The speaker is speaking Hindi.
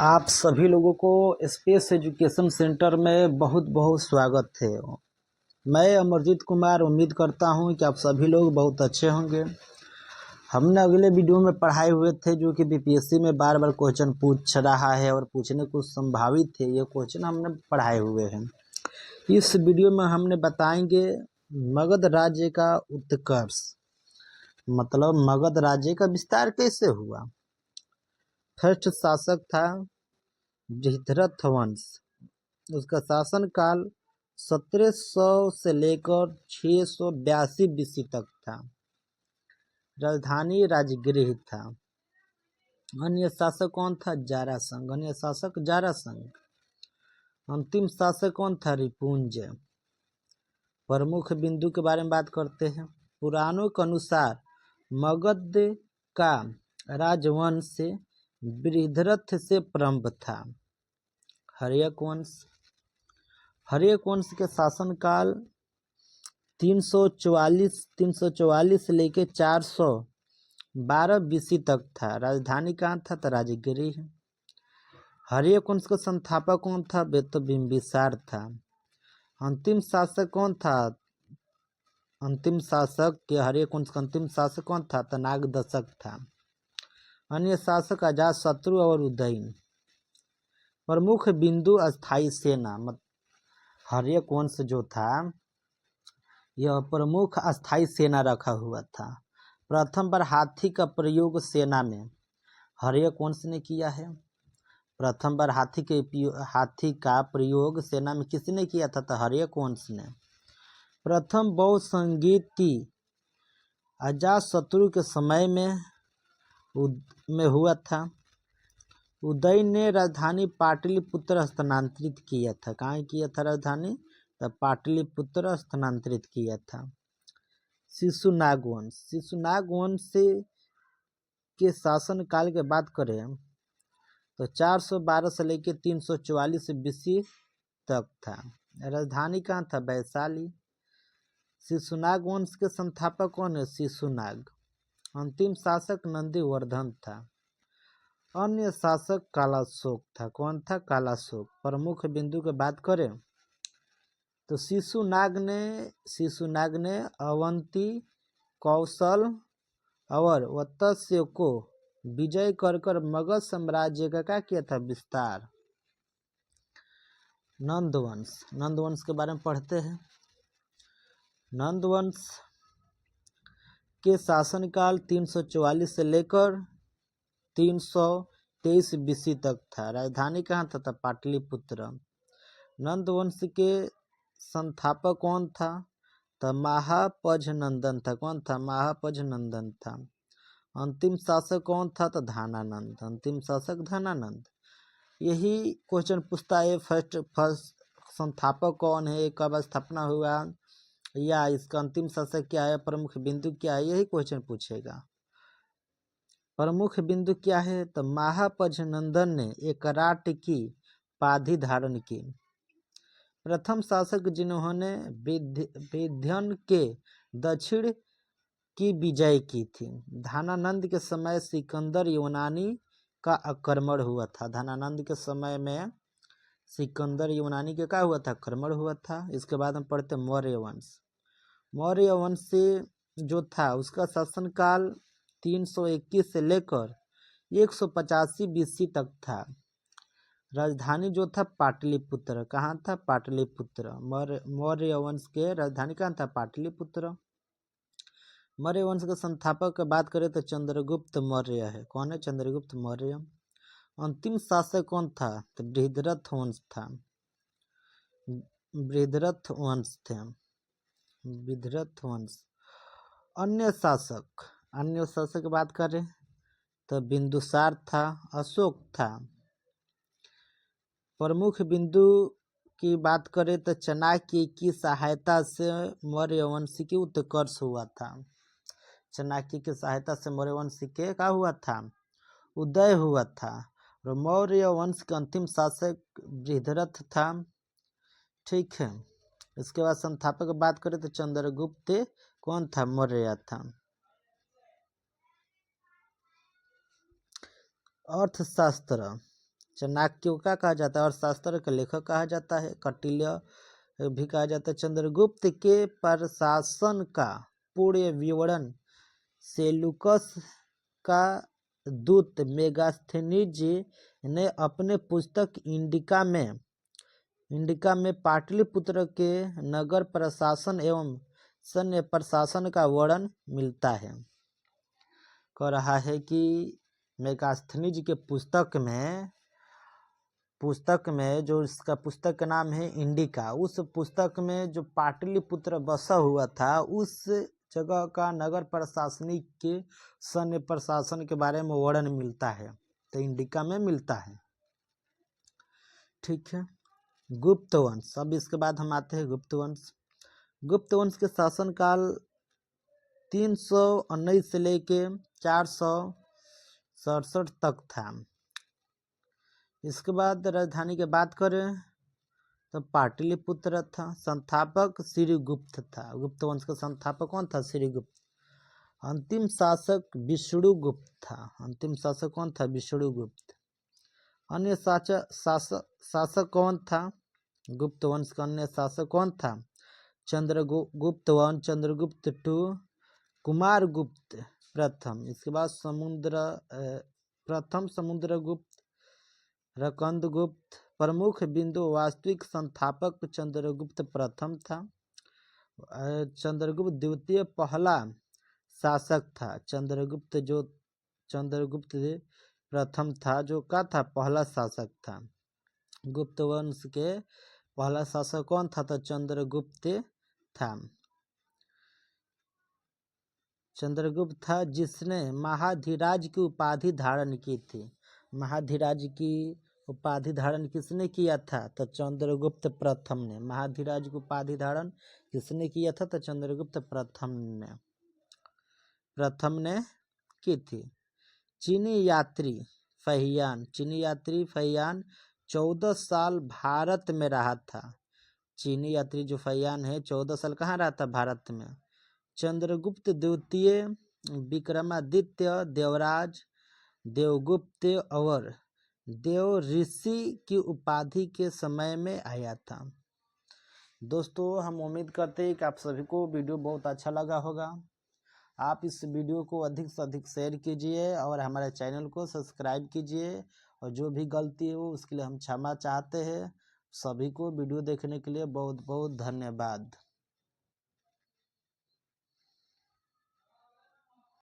आप सभी लोगों को स्पेस एजुकेशन सेंटर में बहुत बहुत स्वागत है। मैं अमरजीत कुमार उम्मीद करता हूं कि आप सभी लोग बहुत अच्छे होंगे। हमने अगले वीडियो में पढ़ाए हुए थे जो कि बीपीएससी में बार बार क्वेश्चन पूछ रहा है और पूछने को संभावित है। ये क्वेश्चन हमने पढ़ाए हुए हैं। इस वीडियो में हमने बताएंगे मगध राज्य का उत्कर्ष, मतलब मगध राज्य का विस्तार कैसे हुआ। फर्स्ट शासक था बृहद्रथ वंश। उसका शासन काल 1700 से लेकर 682 BC तक था। राजधानी राजगृह था। अन्य शासक कौन था? जारासंघ। अन्य शासक जारासंघ। अंतिम शासक कौन था? रिपुंजय। प्रमुख बिंदु के बारे में बात करते हैं। पुराणों के अनुसार मगध का राजवंश बृहद्रथ से प्रारंभ था। हर्यक वंश। हर्यक वंश के शासनकाल 344 से लेके 412 BC तक था। राजधानी कहाँ था? तो राजगिरी। हर्यक वंश का संस्थापक कौन था? वे तो बिंबिसार था। अंतिम शासक कौन था? अंतिम शासक के हर्यक वंश का अंतिम शासक कौन था? तो नागदशक था। अन्य शासक अजातशत्रु और उदयन। प्रमुख बिंदु अस्थायी सेना। हर्यक वंश जो था यह प्रमुख अस्थायी सेना रखा हुआ था। प्रथम बार हाथी का प्रयोग सेना में हर्यक वंश ने किया है। प्रथम बार हाथी का प्रयोग सेना में किसने किया था? तो हर्यक वंश ने। प्रथम बौद्ध संगीति अजातशत्रु के समय में हुआ था। उदय ने राजधानी पाटलिपुत्र स्थानांतरित किया था। कहाँ किया था राजधानी? तो पाटलिपुत्र स्थानांतरित किया था। शिशुनाग वंश। शिशुनाग वंश के शासन काल की बात करें तो 412 से लेकर 344 BC तक था। राजधानी कहाँ था? वैशाली। शिशुनाग वंश के संस्थापक कौन है? शिशुनाग। अंतिम शासक नंदीवर्धन था। अन्य शासक कालाशोक था। कौन था? कालाशोक। प्रमुख बिंदु की बात करें तो शिशुनाग ने अवंती, कौशल और वत्स्य को विजय कर मगध साम्राज्य का क्या किया था? विस्तार। नंदवंश। नंदवंश के बारे में पढ़ते हैं। नंदवंश के शासनकाल 344 से लेकर 323 BC तक था। राजधानी कहाँ था? पाटलिपुत्र। नंदवंश के संस्थापक कौन था? तो महापज नंदन था। कौन था? महापज नंदन था। अंतिम शासक कौन था? तो धानानंद। अंतिम शासक धानानंद। यही क्वेश्चन पूछता है फर्स्ट संस्थापक कौन है, कब स्थापना हुआ, या इसका अंतिम शासक क्या है, प्रमुख बिंदु क्या है, यही क्वेश्चन पूछेगा। प्रमुख बिंदु क्या है? तो महापज नंदन ने एकराट की उपाधि धारण की। प्रथम शासक जिन्होंने विंध्य के दक्षिण की विजय की थी। धानानंद के समय सिकंदर यूनानी का आक्रमण हुआ था। धानानंद के समय में सिकंदर यूनानी के क्या हुआ था? आक्रमण हुआ था। इसके बाद हम पढ़ते मौर्य वंश। मौर्य वंश से जो था उसका शासनकाल 321 से लेकर 185 BC तक था। राजधानी जो था पाटलिपुत्र। कहाँ था? पाटलिपुत्र। मौर्य वंश के राजधानी कहाँ था? पाटलिपुत्र। मौर्य वंश के संस्थापक की बात करें तो चंद्रगुप्त मौर्य है। कौन है? चंद्रगुप्त मौर्य। अंतिम शासक कौन था? तो बृहद्रथ वंश था। बृहद्रथ वंश थे। बृहद्रथ वंश। अन्य शासक की बात करें तो बिंदुसार था, अशोक था। प्रमुख बिंदु की बात करें तो चाणक्य की सहायता से मौर्य वंश की उत्कर्ष हुआ था। चाणक्य की सहायता से मौर्य वंश के क्या हुआ था? उदय हुआ था। और मौर्य वंश के अंतिम शासक बृहद्रथ था। ठीक है। इसके बाद संस्थापक की बात करें तो चंद्रगुप्त कौन था? मौर्य था। अर्थशास्त्र। चाणक्य को क्या कहा जाता है अर्थशास्त्र का लेखक कहा जाता है। कौटिल्य भी कहा जाता है। चंद्रगुप्त के प्रशासन का पूर्ण विवरण सेल्यूकस का दूत मेगास्थनीज ने अपने पुस्तक इंडिका में पाटलिपुत्र के नगर प्रशासन एवं सैन्य प्रशासन का वर्णन मिलता है। कह रहा है कि मेगास्थनीज के पुस्तक में जो इसका पुस्तक का नाम है इंडिका, उस पुस्तक में जो पाटलिपुत्र बसा हुआ था उस जगह का नगर प्रशासनिक के सैन्य प्रशासन के बारे में वर्णन मिलता है, तो इंडिका में मिलता है। ठीक है। गुप्त वंश, अब इसके बाद हम आते हैं गुप्त वंश। गुप्त वंश के शासनकाल 319 से लेके 467 तक था। इसके बाद राजधानी की बात करें तो पाटलिपुत्र था। संस्थापक श्रीगुप्त था। गुप्त वंश का संस्थापक कौन था? श्रीगुप्त। अंतिम शासक विष्णुगुप्त था। अंतिम शासक कौन था? विष्णुगुप्त। अन्य शासक कौन था? गुप्त वंश का अन्य शासक कौन था? चंद्रगुप्त वन, चंद्रगुप्त टू, कुमारगुप्त प्रथम। इसके बाद समुद्रगुप्त, रकंदगुप्त। प्रमुख बिंदु वास्तविक संस्थापक चंद्रगुप्त प्रथम था। चंद्रगुप्त द्वितीय पहला शासक था। चंद्रगुप्त प्रथम था, जो क्या था? पहला शासक था। गुप्त वंश के पहला शासक कौन था? तो चंद्रगुप्त था। चंद्रगुप्त था जिसने महाधिराज की उपाधि धारण की थी। महाधिराज की उपाधि धारण किसने किया था? तो चंद्रगुप्त प्रथम ने। महाधिराज की उपाधि धारण किसने किया था? तो चंद्रगुप्त प्रथम ने की थी। चीनी यात्री फहियान 14 साल भारत में रहा था। चीनी यात्री जो फहियान है 14 साल कहाँ रहा था? भारत में। चंद्रगुप्त द्वितीय विक्रमादित्य, देवराज, देवगुप्त और देव ऋषि की उपाधि के समय में आया था। दोस्तों, हम उम्मीद करते हैं कि आप सभी को वीडियो बहुत अच्छा लगा होगा। आप इस वीडियो को अधिक से अधिक शेयर कीजिए और हमारे चैनल को सब्सक्राइब कीजिए, और जो भी गलती हो उसके लिए हम क्षमा चाहते हैं। सभी को वीडियो देखने के लिए बहुत बहुत धन्यवाद।